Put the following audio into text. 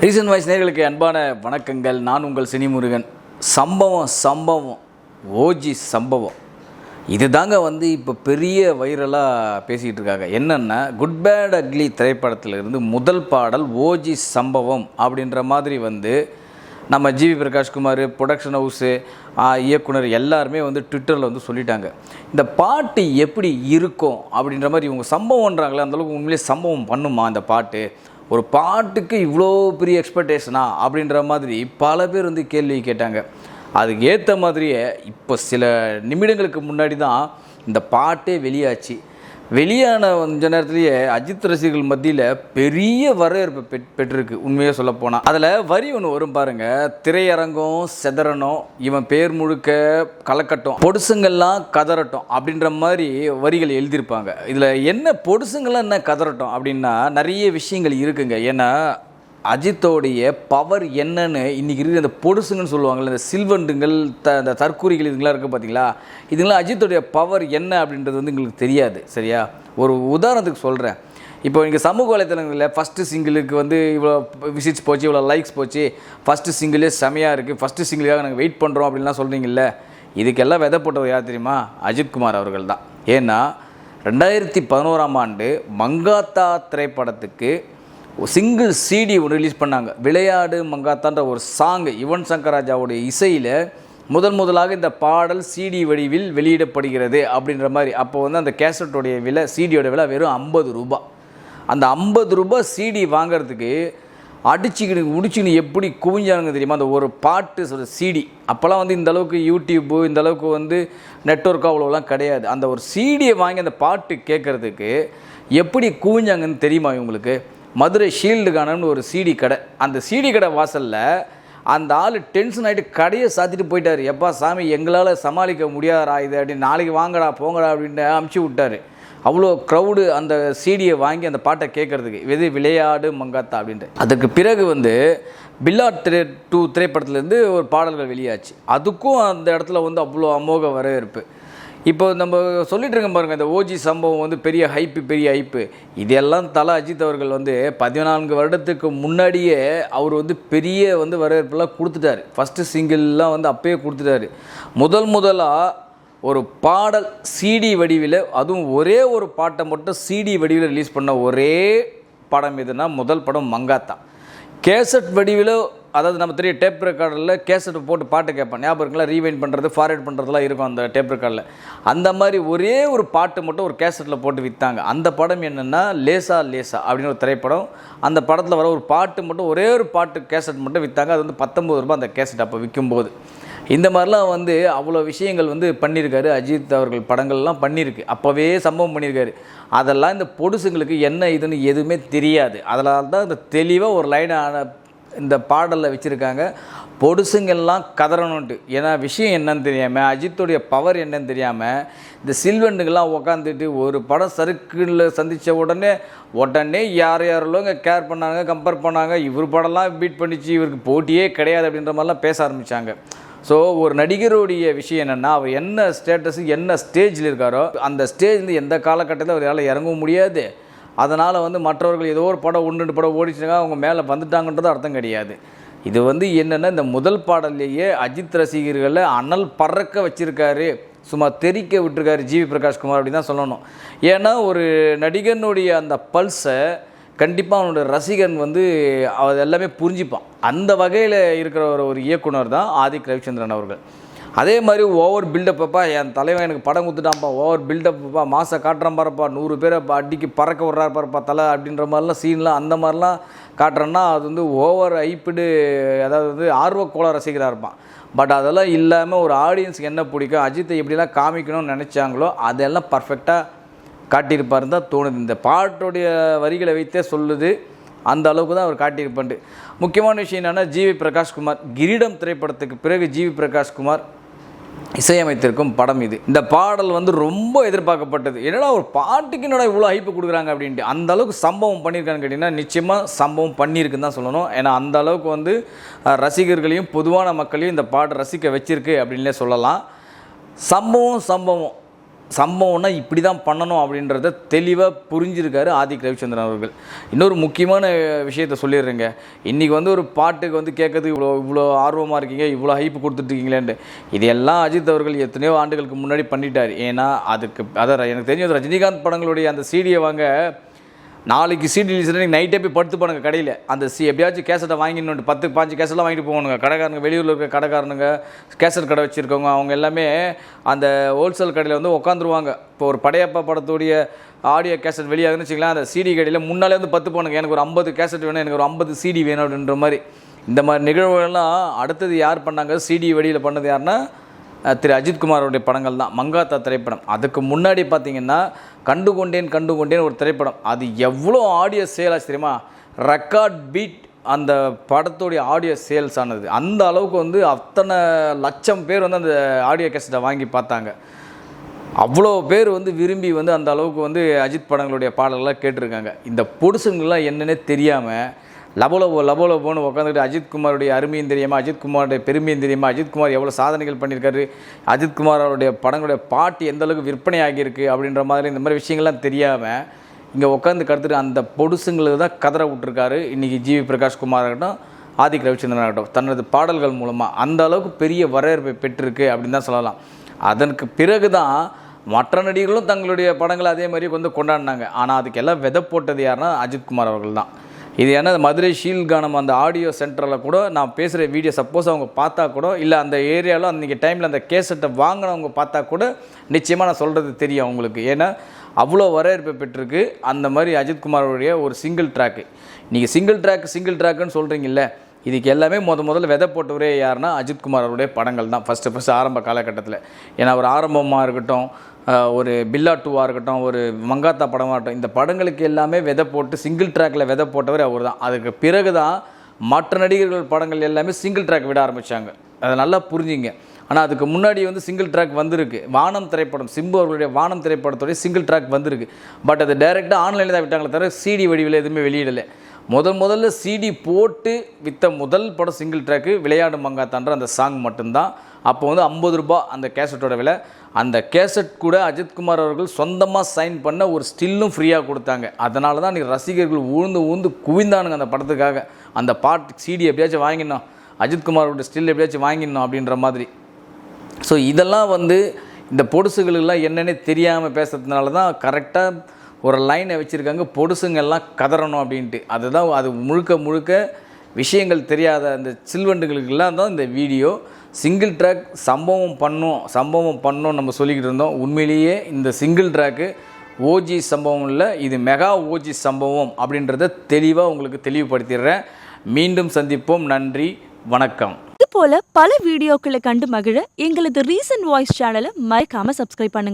Reason voice நேயர்களுக்கு அன்பான வணக்கங்கள். நான் உங்கள் சினிமுருகன். சம்பவம் ஓஜி சம்பவம் இது தாங்க இப்போ பெரிய வைரலாக பேசிக்கிட்டு இருக்காங்க. என்னென்னா குட் பேட் அக்லி திரைப்படத்தில் இருந்து முதல் பாடல் ஓஜி சம்பவம் அப்படின்ற மாதிரி நம்ம ஜிவி பிரகாஷ்குமார், ப்ரொடக்ஷன் ஹவுஸு, இயக்குனர் எல்லாருமே ட்விட்டரில் சொல்லிட்டாங்க. இந்த பாட்டு எப்படி இருக்கும் அப்படின்ற மாதிரி இவங்க சம்பவம்ன்றாங்களே, அந்தளவுக்கு உண்மையிலே சம்பவம் பண்ணுமா இந்த பாட்டு? ஒரு பாட்டுக்கு இவ்வளோ பெரிய எக்ஸ்பெக்டேஷனா அப்படின்ற மாதிரி பல பேர் கேள்வி கேட்டாங்க. அதுக்கு ஏற்ற மாதிரியே இப்போ சில நிமிடங்களுக்கு முன்னாடி தான் இந்த பாட்டே வெளியாச்சு. வெளியான கொஞ்ச நேரத்துலேயே அஜித் ரசிகர்கள் மத்தியில் பெரிய வரவேற்பு பெற்றிருக்கு. உண்மையாக சொல்லப்போனால் அதில் வரி ஒன்று வரும் பாருங்கள், திரையரங்கம் செதறணும், இவன் பேர் முழுக்க கலக்கட்டும், பொடுசுங்கள்லாம் கதறட்டும் அப்படின்ற மாதிரி வரிகள் எழுதியிருப்பாங்க. இதில் என்ன பொடுசுங்கள்லாம் என்ன கதறட்டும் அப்படின்னா நிறைய விஷயங்கள் இருக்குங்க. ஏன்னா அஜித்தோடைய பவர் என்னன்னு இன்றைக்கி இருக்கிற அந்த பொடுசுங்கன்னு சொல்லுவாங்கள்ல, இந்த சில்வண்டுங்கள், இந்த தற்கூரிகள், இதுங்களாம் இருக்குது பார்த்தீங்களா, இதுங்களாம் அஜித்தோடைய பவர் என்ன அப்படின்றது எங்களுக்கு தெரியாது. சரியா? ஒரு உதாரணத்துக்கு சொல்கிறேன். இப்போ இங்கே சமூக வலைத்தளங்களில் ஃபஸ்ட்டு சிங்கிளுக்கு இவ்வளோ விசிட்ஸ் போச்சு, இவ்வளோ லைக்ஸ் போச்சு, ஃபஸ்ட்டு சிங்கிளே செமையாக இருக்குது, ஃபஸ்ட்டு சிங்கிளுக்காக நாங்கள் வெயிட் பண்ணுறோம் அப்படின்லாம் சொல்கிறீங்கல்ல, இதுக்கெல்லாம் விதை போட்டவர் யார் தெரியுமா? அஜித்குமார் அவர்கள் தான். ஏன்னா 2011ஆம் ஆண்டு மங்காத்தா திரைப்படத்துக்கு சிங்கிள் சிடி ஒன்று ரிலீஸ் பண்ணாங்க. விளையாடு மங்காத்தான்ற ஒரு சாங் யுவன் சங்கர் ராஜாவுடைய இசையில் முதலாக இந்த பாடல் சிடி வடிவில் வெளியிடப்படுகிறது அப்படின்ற மாதிரி. அப்போ அந்த கேசட்டோடைய விலை, சிடியோட விலை வெறும் 50 ரூபா. அந்த 50 ரூபா சிடி வாங்கிறதுக்கு முடிச்சுக்கின்னு எப்படி குவிஞ்சானுங்க தெரியுமா? அந்த ஒரு பாட்டு சிடி. அப்போல்லாம் இந்தளவுக்கு யூடியூப்பு, இந்தளவுக்கு நெட்வொர்க் அவ்வளோலாம் கிடையாது. அந்த ஒரு சிடியை வாங்கி அந்த பாட்டு கேட்குறதுக்கு எப்படி குவிஞ்சாங்கன்னு தெரியுமா இவங்களுக்கு? மதுரை ஷீல்டுக்கானு ஒரு சிடி கடை, அந்த சிடி கடை வாசலில் அந்த ஆள் டென்ஷன் ஆகிட்டு கடையை சாத்திட்டு போயிட்டார். எப்பா சாமி, எங்களால் சமாளிக்க முடியாதா இது அப்படின்னு, நாளைக்கு வாங்கடா போங்கடா அப்படின்னு அமுச்சு விட்டார். அவ்வளோ க்ரௌடு அந்த சிடியை வாங்கி அந்த பாட்டை கேட்குறதுக்கு, விளையாடு மங்காத்தா அப்படின்ட்டு. அதுக்கு பிறகு பில்லா 2 திரைப்படத்துலேருந்து ஒரு பாடல்கள் வெளியாச்சு. அதுக்கும் அந்த இடத்துல அவ்வளோ அமோக வரவேற்பு. இப்போ நம்ம சொல்லிட்டு இருக்கோம் பாருங்கள், இந்த ஓஜி சம்பவம் பெரிய ஹைப்பு. இதெல்லாம் தல அஜித் அவர்கள் 14 வருடத்துக்கு முன்னாடியே அவர் பெரிய வரவேற்பெல்லாம் கொடுத்துட்டாரு. ஃபஸ்ட்டு சிங்கிள்லாம் அப்பயே கொடுத்துட்டாரு. முதலாக ஒரு பாடல் சிடி வடிவில், அதுவும் ஒரே ஒரு பாட்டை மட்டும் சிடி வடிவில் ரிலீஸ் பண்ண ஒரே படம் எதுனா முதல் படம் மங்காத்தா. கேசட் வடிவில், அதாவது நம்ம தெரிய டேப் ரெக்கார்டரில் கேசட் போட்டு பாட்டு கேட்பேன், ஞாபகம் இருக்குங்களா? ரீவைண்ட் பண்ணுறது, ஃபார்வேர்ட் பண்ணுறதுலாம் இருக்கும் அந்த டேப் ரெக்கார்டில். அந்த மாதிரி ஒரே ஒரு பாட்டு மட்டும் ஒரு கேசட்டில் போட்டு விற்றாங்க. அந்த படம் என்னென்னா லேசா அப்படின்னு ஒரு திரைப்படம். அந்த படத்தில் வர ஒரு பாட்டு மட்டும், ஒரே ஒரு பாட்டு கேசட் மட்டும் விற்றாங்க. அது 19 ரூபா அந்த கேசட் அப்போ விற்கும்போது. இந்த மாதிரிலாம் அவ்வளோ விஷயங்கள் பண்ணியிருக்காரு அஜித் அவர்கள். படங்கள்லாம் பண்ணியிருக்கு, அப்போவே சம்பவம் பண்ணியிருக்காரு. அதெல்லாம் இந்த பொடுசுங்களுக்கு என்ன இதுன்னு எதுவுமே தெரியாது. அதனால தான் இந்த தெளிவாக ஒரு லைனான இந்த பாடலில் வச்சுருக்காங்க, பொடுசுங்கெல்லாம் கதறணுன்ட்டு. ஏன்னா விஷயம் என்னன்னு தெரியாமல், அஜித்துடைய பவர் என்னன்னு தெரியாமல், இந்த சில்வண்டுங்கெல்லாம் உக்காந்துட்டு ஒரு படம் சர்க்கிளில் சந்தித்த உடனே யாரெல்லாம் கேர் பண்ணாங்க, கம்பேர் பண்ணாங்க, இவர் படம்லாம் பீட் பண்ணிச்சு, இவருக்கு போட்டியே கிடையாது அப்படின்ற மாதிரிலாம் பேச ஆரம்பித்தாங்க. ஸோ ஒரு நடிகருடைய விஷயம் என்னென்னா, அவர் என்ன ஸ்டேட்டஸு, என்ன ஸ்டேஜில் இருக்காரோ அந்த ஸ்டேஜ் எந்த காலகட்டத்தில் அவரால் இறங்கவும் முடியாது. அதனால் மற்றவர்கள் ஏதோ ஒரு படம் 1-2 படம் ஓடிச்சுனாங்க அவங்க மேலே வந்துட்டாங்கன்றது அர்த்தம் கிடையாது. இது என்னென்னா, இந்த முதல் பாடல்லையே அஜித் ரசிகர்களை அனல் பறக்க வச்சுருக்காரு, சும்மா தெரிக்க விட்டுருக்காரு ஜிவி பிரகாஷ்குமார் அப்படி தான் சொல்லணும். ஏன்னா ஒரு நடிகனுடைய அந்த பல்ஸை கண்டிப்பாக அவனோட ரசிகன் அவர் எல்லாமே புரிஞ்சுப்பான். அந்த வகையில் இருக்கிற ஒரு இயக்குனர் தான் ஆதிக் ரவிச்சந்திரன் அவர்கள். அதே மாதிரி ஓவர் பில்டப்பப்பா, என் தலைவன் எனக்கு படம் கொடுத்துட்டான்ப்பா, ஓவர் பில்டப்பப்பா, மாசை காட்டுறான் பாருப்பா, 100 பேரை அடிக்கி பறக்க விட்றாரு பாருப்பா தலை அப்படின்ற மாதிரிலாம் சீன்லாம், அந்த மாதிரிலாம் காட்டுறேன்னா அது ஓவர் ஐப்பிடு, அதாவது ஆர்வக்கோள ரசிகராக இருப்பான். பட் அதெல்லாம் இல்லாமல் ஒரு ஆடியன்ஸுக்கு என்ன பிடிக்கும், அஜித்தை எப்படிலாம் காமிக்கணும்னு நினச்சாங்களோ அதெல்லாம் பர்ஃபெக்டாக காட்டியிருப்பாருன்னு தான் தோணுது. இந்த பாட்டுடைய வரிகளை வைத்தே சொல்லுது, அந்த அளவுக்கு தான் அவர் காட்டியிருப்பாண்டு. முக்கியமான விஷயம் என்னென்னா, ஜிவி பிரகாஷ்குமார் கிரீடம் திரைப்படத்துக்கு பிறகு ஜிவி பிரகாஷ்குமார் இசையமைத்திருக்கும் படம் இது. இந்த பாடல் ரொம்ப எதிர்பார்க்கப்பட்டது. என்னடா ஒரு பாட்டுக்கு என்னடா இவ்வளோ ஹைப்பு கொடுக்குறாங்க அப்படின்ட்டு. அந்த அளவுக்கு சம்பவம் பண்ணியிருக்கான்னு கேட்டிங்கன்னா நிச்சயமாக சம்பவம் பண்ணியிருக்குன்னு தான் சொல்லணும். ஏன்னா அந்த அளவுக்கு ரசிகர்களையும் பொதுவான மக்களையும் இந்த பாட்டை ரசிக்க வச்சிருக்கு அப்படின்னே சொல்லலாம். சம்பவம் சம்பவம்னா இப்படி தான் பண்ணணும் அப்படின்றத தெளிவாக புரிஞ்சிருக்காரு ஆதிக் ரவிச்சந்திரன் அவர்கள். இன்னொரு முக்கியமான விஷயத்த சொல்லிடுறேங்க. இன்றைக்கி வந்து ஒரு பாட்டுக்கு வந்து கேட்கறதுக்கு இவ்வளோ ஆர்வமாக இருக்கீங்க, இவ்வளோ ஹைப்பு கொடுத்துட்ருக்கீங்களேன்ட்டு. இதெல்லாம் அஜித் அவர்கள் எத்தனையோ ஆண்டுகளுக்கு முன்னாடி பண்ணிட்டார். ஏன்னா அதான் எனக்கு தெரிஞ்சது ரஜினிகாந்த் படங்களுடைய அந்த சீடியை வாங்க நாளைக்கு சீடி ரிலீஸ் நீங்கள் நைட்டே போய் படுத்து போனுங்க கடையில். அந்த எப்படியாச்சும் கேசட்டை வாங்கிடணும், 10-15 கேசட்லாம் வாங்கிட்டு போகணுங்க. கடைக்காரங்க, வெளியூரில் இருக்க கடைக்காரனுங்க, கேசட் கடை வச்சுருக்கவங்க, அவங்க எல்லாமே அந்த ஹோல்சேல் கடையில் வந்து உட்காந்துருவாங்க. இப்போ ஒரு படையப்பா படத்துடைய ஆடியோ கேசட் வெளியாகுதுன்னு வச்சுக்கலாம், அந்த சிடி கடையில் முன்னாலே வந்து 10 போனுங்க, எனக்கு ஒரு 50 கேசட் வேணும், எனக்கு ஒரு 50 சிடி வேணும் அப்படின்ற மாதிரி. இந்த மாதிரி நிகழ்வுகள்லாம் அடுத்தது யார் பண்ணாங்க, சிடி வெளியில் பண்ணது யாருன்னா திரு அஜித்குமாரோடைய படங்கள் தான். மங்காத்தா திரைப்படம். அதுக்கு முன்னாடி பார்த்திங்கன்னா கண்டுகொண்டேன் ஒரு திரைப்படம். அது எவ்வளோ ஆடியோ சேல் ஆச்சு தெரியுமா? ரெக்கார்ட் பீட் அந்த படத்துடைய ஆடியோ சேல்ஸ் ஆனது. அந்த அளவுக்கு வந்து அத்தனை லட்சம் பேர் வந்து அந்த ஆடியோ கேசட்டை வாங்கி பார்த்தாங்க. அவ்வளோ பேர் வந்து விரும்பி வந்து அந்த அளவுக்கு வந்து அஜித் படங்களுடைய பாடல்கள்லாம் கேட்டிருக்காங்க. இந்த பொடுசுங்கள்லாம் என்னென்னே தெரியாமல் லபோலபோன்னு உட்காந்துக்கிட்டு அஜித்குமாருடைய அருமையும் தெரியாமல், அஜித்குமாருடைய பெருமையும் தெரியாமல், அஜித்குமார் எவ்வளோ சாதனைகள் பண்ணியிருக்காரு, அஜித்குமார் அவருடைய படங்களுடைய பாட்டு எந்த அளவுக்கு விற்பனை ஆகியிருக்கு அப்படின்ற மாதிரி இந்த மாதிரி விஷயங்கள்லாம் தெரியாமல் இங்கே உட்காந்து கருத்துட்டு அந்த பொடுசுங்களுக்கு தான் கதற விட்டுருக்காரு. இன்றைக்கி ஜிவி பிரகாஷ்குமார் ஆகட்டும், ஆதிக் ரவிச்சந்திரன் ஆகட்டும், தனது பாடல்கள் மூலமாக அந்த அளவுக்கு பெரிய வரவேற்பை பெற்றிருக்கு அப்படின்னு தான் சொல்லலாம். அதற்கு பிறகு தான் மற்ற நடிகர்களும் தங்களுடைய படங்களை அதே மாதிரி வந்து கொண்டாடினாங்க. ஆனால் அதுக்கெல்லாம் விதை போட்டது யாருன்னா அஜித்குமார் அவர்கள் தான். இது ஏன்னா மதுரை ஷீல் கானம் அந்த ஆடியோ சென்டரில் கூட நான் பேசுகிற வீடியோ சப்போஸ் அவங்க பார்த்தா கூட, இல்லை அந்த ஏரியாவில் அன்றைக்கி டைமில் அந்த கேசட்டை வாங்கினவங்க பார்த்தா கூட நிச்சயமாக நான் சொல்கிறது தெரியும் அவங்களுக்கு. ஏன்னா அவ்வளோ வரவேற்பு பெற்றிருக்கு அந்த மாதிரி அஜித்குமாரோடைய ஒரு சிங்கிள் ட்ராக்கு. நீங்கள் சிங்கிள் ட்ராக்குன்னு சொல்கிறீங்கல்ல, இதுக்கு எல்லாமே முதல்ல விதை போட்டவரே யாருன்னா அஜித்குமார் அவருடைய படங்கள் தான். ஃபஸ்ட்டு ஆரம்ப காலகட்டத்தில். ஏன்னா ஒரு ஆரம்பமாக இருக்கட்டும், ஒரு பில்லா 2வாக இருக்கட்டும், ஒரு மங்காத்தா படமாக இருக்கட்டும், இந்த படங்களுக்கு எல்லாமே விதை போட்டு சிங்கிள் ட்ராக்கில் விதை போட்டவர் அவர் தான். அதுக்கு பிறகு தான் மற்ற நடிகர்கள் படங்கள் எல்லாமே சிங்கிள் ட்ராக் விட ஆரம்பித்தாங்க. அதை நல்லா புரிஞ்சுங்க. ஆனால் அதுக்கு முன்னாடி வந்து சிங்கிள் ட்ராக் வந்திருக்கு. வானம் திரைப்படம், சிம்பு அவர்களுடைய வானம் திரைப்படத்துடைய சிங்கிள் ட்ராக் வந்திருக்கு. பட் அது டைரெக்டாக ஆன்லைனில் தான் விட்டாங்களே தவிர சிடி வடிவில் எதுவுமே வெளியிடலை. முதல்ல சிடி போட்டு விற்ற முதல் படம் சிங்கிள் ட்ராக்கு விளையாடு மங்காத்தான்ற அந்த சாங் மட்டும்தான். அப்போ வந்து 50 ரூபா அந்த கேசட்டோட விலை. அந்த கேசட் கூட அஜித்குமார் அவர்கள் சொந்தமாக சைன் பண்ண ஒரு ஸ்டில்லும் ஃப்ரீயாக கொடுத்தாங்க. அதனால தான் நீ ரசிகர்கள் ஊழ்ந்து குவிந்தானுங்க அந்த படத்துக்காக. அந்த பாட்டு சிடி எப்படியாச்சும் வாங்கிடணும், அஜித்குமாரோட ஸ்டில் எப்படியாச்சும் வாங்கிடணும் அப்படின்ற மாதிரி. ஸோ இதெல்லாம் வந்து இந்த பொடுசுகளெல்லாம் என்னென்னே தெரியாமல் பேசுறதுனால தான் கரெக்டாக ஒரு லைனை வச்சுருக்காங்க, பொடுசுங்கெல்லாம் கதறணும் அப்படின்ட்டு. அதுதான் அது முழுக்க விஷயங்கள் தெரியாத அந்த சில்வண்டுகளுக்கெல்லாம் தான் இந்த வீடியோ. சிங்கிள் ட்ராக் சம்பவம் பண்ணோம் நம்ம சொல்லிக்கிட்டு இருந்தோம். உண்மையிலேயே இந்த சிங்கிள் ட்ராக்கு ஓஜி சம்பவம் இல்லை, இது மெகா ஓஜி சம்பவம் அப்படின்றத தெளிவாக உங்களுக்கு தெளிவுபடுத்திடுறேன். மீண்டும் சந்திப்போம். நன்றி, வணக்கம். இது போல பல வீடியோக்களை கண்டு மகிழ எங்களது ரீசன்ட் வாய்ஸ் சேனலை மறக்காம சப்ஸ்கிரைப் பண்ணுங்க.